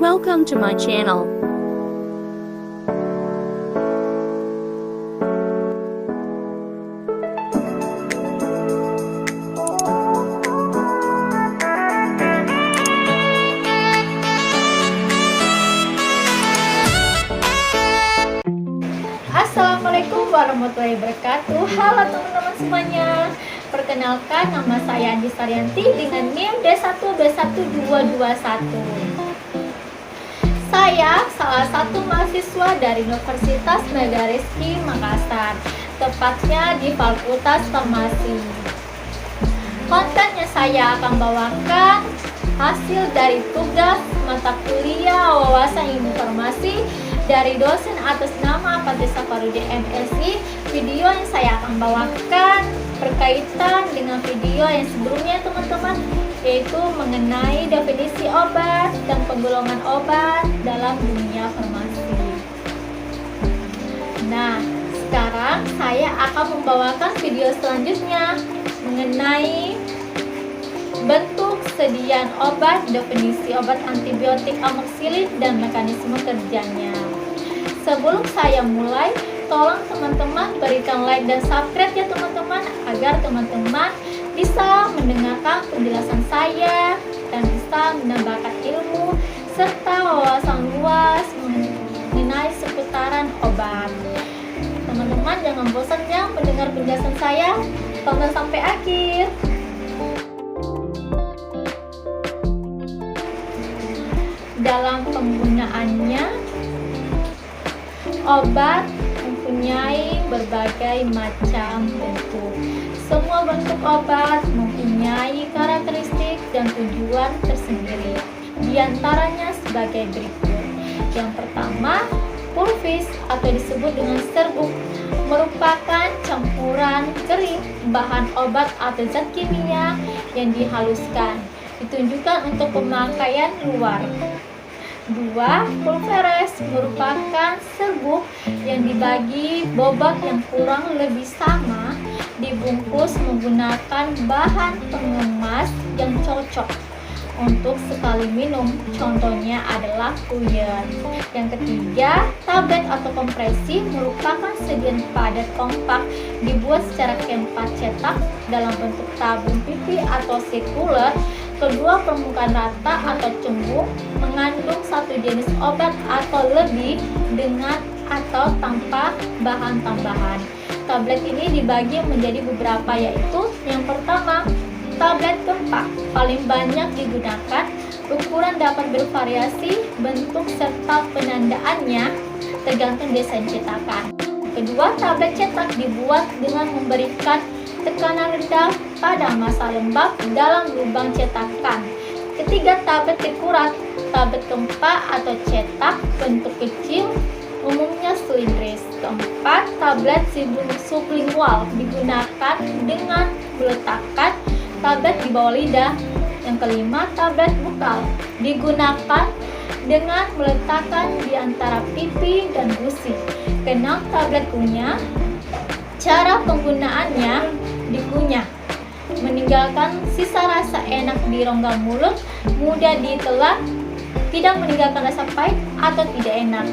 Welcome to my channel. Assalamualaikum warahmatullahi wabarakatuh. Halo teman-teman semuanya. Perkenalkan, nama saya Andi Saryanti dengan NIM D1B1221. Saya salah satu mahasiswa dari Universitas Megarizky Makassar, tepatnya di Fakultas Farmasi. Kontennya saya akan bawakan hasil dari tugas mata kuliah wawasan ilmu farmasi dari dosen atas nama Fatih Safarudin MSI. Video yang saya akan bawakan berkaitan dengan video yang sebelumnya teman-teman, yaitu mengenai definisi obat dan penggolongan obat dalam dunia farmasi. Nah, sekarang saya akan membawakan video selanjutnya mengenai bentuk sediaan obat, definisi obat antibiotik amoxicillin dan mekanisme kerjanya. Sebelum saya mulai, tolong teman-teman berikan like dan subscribe ya teman-teman, agar teman-teman bisa mendengarkan penjelasan saya dan bisa menambahkan ilmu serta wawasan luas mengenai seputaran obat. Teman-teman jangan bosan ya mendengar penjelasan saya, tonton sampai akhir. Dalam penggunaannya, obat mempunyai berbagai macam bentuk. Semua bentuk obat mempunyai karakteristik dan tujuan tersendiri. Di antaranya sebagai berikut. Yang pertama, pulvis atau disebut dengan serbuk merupakan campuran kering bahan obat atau zat kimia yang dihaluskan, ditunjukkan untuk pemakaian luar. 2. Pulveres merupakan serbuk yang dibagi bobot yang kurang lebih sama, dibungkus menggunakan bahan pengemas yang cocok untuk sekali minum, contohnya adalah puyen. Yang ketiga, tablet atau kompresi merupakan sediaan padat kompak dibuat secara keempat cetak dalam bentuk tabung pipi atau sirkuler. Kedua permukaan rata atau cembung, mengandung satu jenis obat atau lebih dengan atau tanpa bahan tambahan. Tablet ini dibagi menjadi beberapa, yaitu yang pertama, tablet gempak paling banyak digunakan. Ukuran dapat bervariasi, bentuk serta penandaannya tergantung desain cetakan. Kedua, tablet cetak dibuat dengan memberikan tekanan rendah pada massa lembab dalam lubang cetakan. Ketiga, tablet tekurat, tablet gempak atau cetak bentuk kecil, umumnya silindris. Keempat, tablet sublingual digunakan dengan meletakkan tablet di bawah lidah. Yang kelima, tablet bukal digunakan dengan meletakkan di antara pipi dan gusi. Keenam, tablet kunyah. Cara penggunaannya dikunyah, meninggalkan sisa rasa enak di rongga mulut, mudah ditelan, tidak meninggalkan rasa pahit atau tidak enak.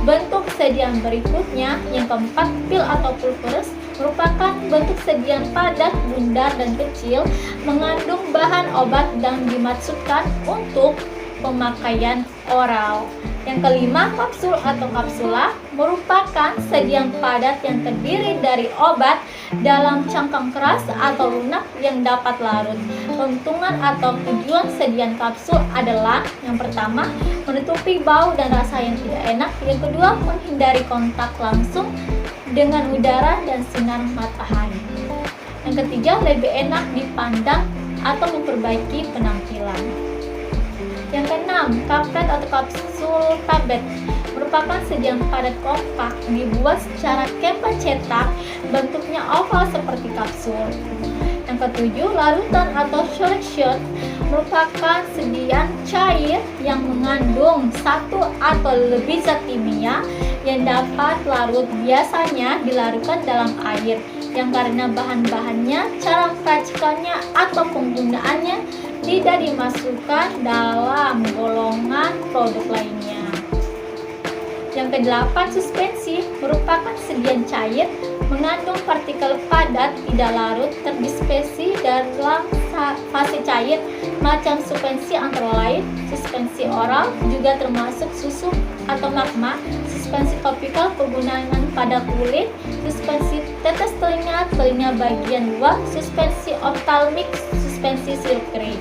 Bentuk sediaan berikutnya, yang keempat, pil atau pulveres, merupakan bentuk sediaan padat, bundar, dan kecil, mengandung bahan obat dan dimaksudkan untuk pemakaian oral. Yang kelima, kapsul atau kapsula merupakan sediaan padat yang terdiri dari obat dalam cangkang keras atau lunak yang dapat larut. Keuntungan atau tujuan sediaan kapsul adalah yang pertama, menutupi bau dan rasa yang tidak enak. Yang kedua, menghindari kontak langsung dengan udara dan sinar matahari. Yang ketiga, lebih enak dipandang atau memperbaiki penampilan. Yang keenam, kaplet atau kapsul tablet merupakan sediaan padat kompak dibuat secara kempa cetak, bentuknya oval seperti kapsul. Yang ketujuh, larutan atau solution merupakan sediaan cair yang mengandung satu atau lebih zat kimia yang dapat larut, biasanya dilarutkan dalam air, yang karena bahan-bahannya, cara peracikannya atau penggunaannya tidak dimasukkan dalam golongan produk produk lainnya. Yang kedelapan, suspensi merupakan sedian cair mengandung partikel padat tidak larut terdispersi dalam fase cair macam suspensi antara lain, suspensi oral juga termasuk susu atau magma, suspensi topikal penggunaan pada kulit, suspensi tetes telinga bagian luar, suspensi optalmik, suspensi sirup kering.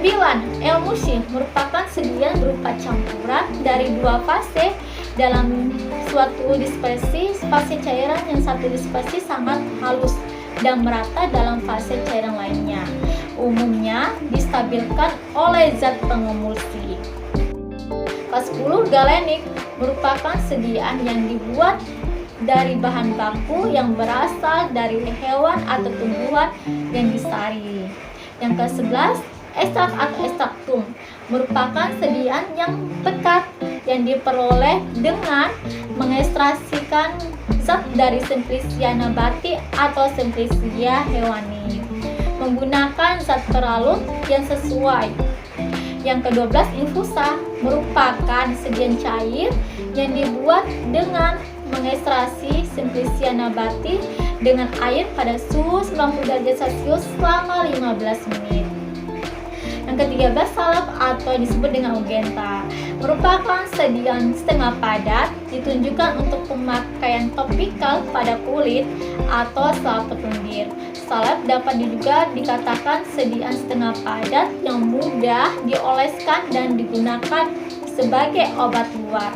9. Emulsi merupakan sedian berupa campuran dari dua fase dalam suatu dispersi. Fase cairan yang satu dispersi sangat halus dan merata dalam fase cairan lainnya. Umumnya distabilkan oleh zat pengemulsi. Ke-10. Galenik merupakan sediaan yang dibuat dari bahan baku yang berasal dari hewan atau tumbuhan yang disaring. Yang ke-11, ekstrak atau ekstraktum merupakan sediaan yang pekat yang diperoleh dengan mengekstraksikan zat dari Simplicia nabati atau Simplicia hewani menggunakan zat peralut yang sesuai. Yang ke-12, infusa merupakan sediaan cair yang dibuat dengan mengekstraksi Simplicia nabati dengan air pada suhu 90 derajat Celcius selama 15 menit. Yang ke-13, salep atau disebut dengan ungenta merupakan sediaan setengah padat ditunjukkan untuk pemakaian topikal pada kulit atau selaput lendir. Salep dapat juga dikatakan sediaan setengah padat yang mudah dioleskan dan digunakan sebagai obat luar.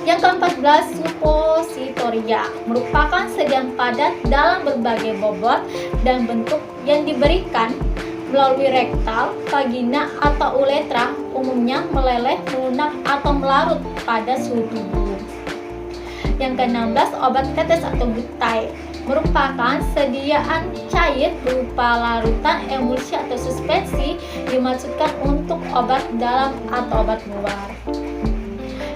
Yang ke-14, suppositoria merupakan sediaan padat dalam berbagai bobot dan bentuk yang diberikan melalui rektal, vagina, atau uretra, umumnya meleleh, melunak, atau melarut pada suhu tubuh. Yang ke-16, obat tetes atau butai merupakan sediaan cair berupa larutan, emulsi, atau suspensi dimaksudkan untuk obat dalam atau obat luar.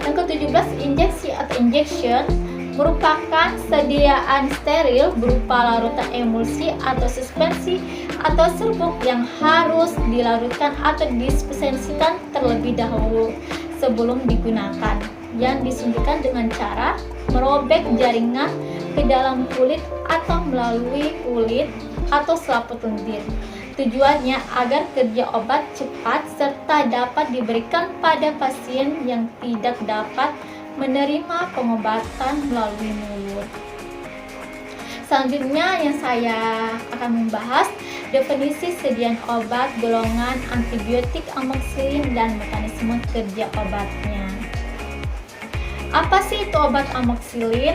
Yang ke-17, injeksi atau injection merupakan sediaan steril berupa larutan emulsi atau suspensi atau serbuk yang harus dilarutkan atau dispensikan terlebih dahulu sebelum digunakan, yang disuntikan dengan cara merobek jaringan ke dalam kulit atau melalui kulit atau selaput lendir. Tujuannya agar kerja obat cepat serta dapat diberikan pada pasien yang tidak dapat menerima pengobatan melalui mulut. Selanjutnya yang saya akan membahas definisi sediaan obat golongan antibiotik amoxicillin dan mekanisme kerja obatnya. Apa sih itu obat amoxicillin?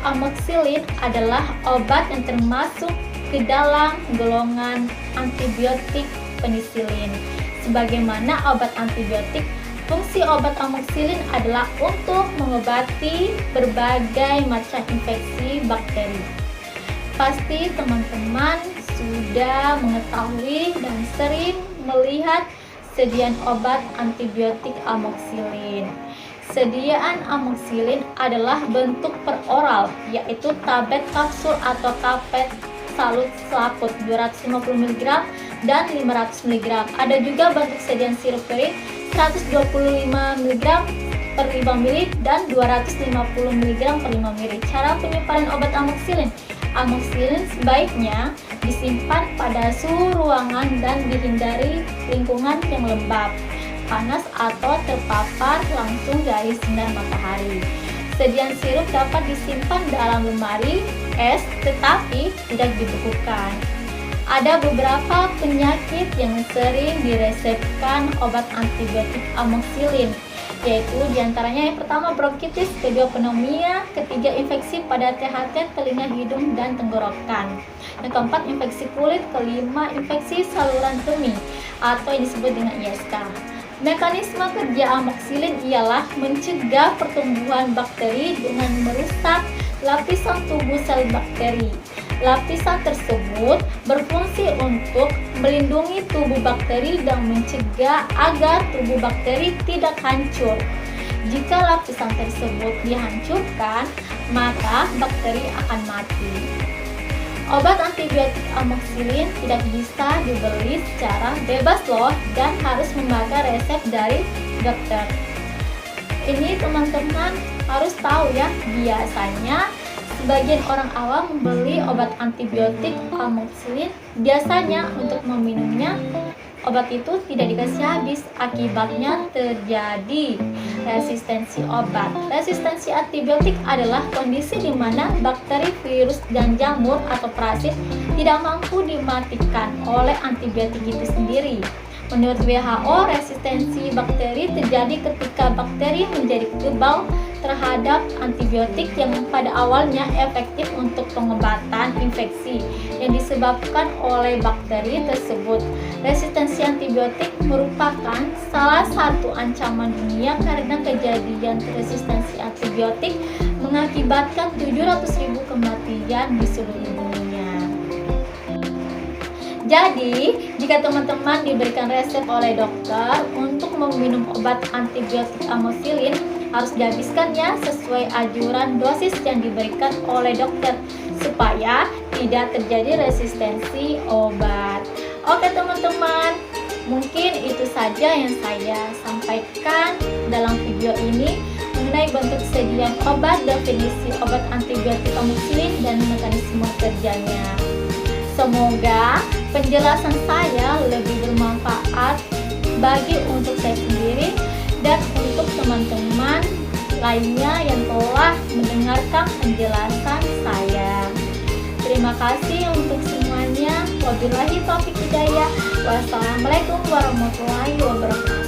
Amoxicillin adalah obat yang termasuk ke dalam golongan antibiotik penisilin. Sebagaimana obat antibiotik, fungsi obat amoxicillin adalah untuk mengobati berbagai macam infeksi bakteri. Pasti teman-teman sudah mengetahui dan sering melihat sediaan obat antibiotik amoxicillin. Sediaan amoxicillin adalah bentuk peroral, yaitu tablet kapsul atau tablet salut selaput 250 mg dan 500 mg. Ada juga bentuk sediaan sirup kering 125 mg per 5 ml dan 250 mg per 5 ml. Cara penyimpanan obat amoxicillin. Amoxicillin sebaiknya disimpan pada suhu ruangan dan dihindari lingkungan yang lembab, panas atau terpapar langsung dari sinar matahari. Sediaan sirup dapat disimpan dalam lemari es tetapi tidak dibekukan. Ada beberapa penyakit yang sering diresepkan obat antibiotik amoxicillin, yaitu diantaranya yang pertama bronkitis, kedua pneumonia, ketiga infeksi pada THT, telinga, hidung, dan tenggorokan. Yang keempat infeksi kulit, kelima infeksi saluran kemih atau yang disebut dengan ISK. Mekanisme kerja amoxicillin ialah mencegah pertumbuhan bakteri dengan merusak lapisan tubuh sel bakteri. Lapisan tersebut berfungsi untuk melindungi tubuh bakteri dan mencegah agar tubuh bakteri tidak hancur. Jika lapisan tersebut dihancurkan, maka bakteri akan mati. Obat antibiotik amoxicillin tidak bisa dibeli secara bebas loh dan harus memakai resep dari dokter. Ini teman-teman harus tahu ya, biasanya sebagian orang awam membeli obat antibiotik amoxicillin biasanya untuk meminumnya. Obat itu tidak dikasih habis, akibatnya terjadi resistensi obat. Resistensi antibiotik adalah kondisi di mana bakteri, virus, dan jamur atau parasit tidak mampu dimatikan oleh antibiotik itu sendiri. Menurut WHO, resistensi bakteri terjadi ketika bakteri menjadi kebal terhadap antibiotik yang pada awalnya efektif untuk pengobatan infeksi yang disebabkan oleh bakteri tersebut. Resistensi antibiotik merupakan salah satu ancaman dunia karena kejadian resistensi antibiotik mengakibatkan 700.000 kematian di seluruh dunia. Jadi, jika teman-teman diberikan resep oleh dokter untuk meminum obat antibiotik amoxicillin, harus dihabiskan ya sesuai anjuran dosis yang diberikan oleh dokter supaya tidak terjadi resistensi obat. Oke teman-teman, mungkin itu saja yang saya sampaikan dalam video ini mengenai bentuk sediaan obat, definisi obat antibiotik amoxicillin, dan mekanisme kerjanya. Semoga penjelasan saya lebih bermanfaat bagi untuk saya sendiri dan untuk teman-teman lainnya yang telah mendengarkan penjelasan saya. Terima kasih untuk semuanya. Wabillahi taufiq hidayah. Wassalamualaikum warahmatullahi wabarakatuh.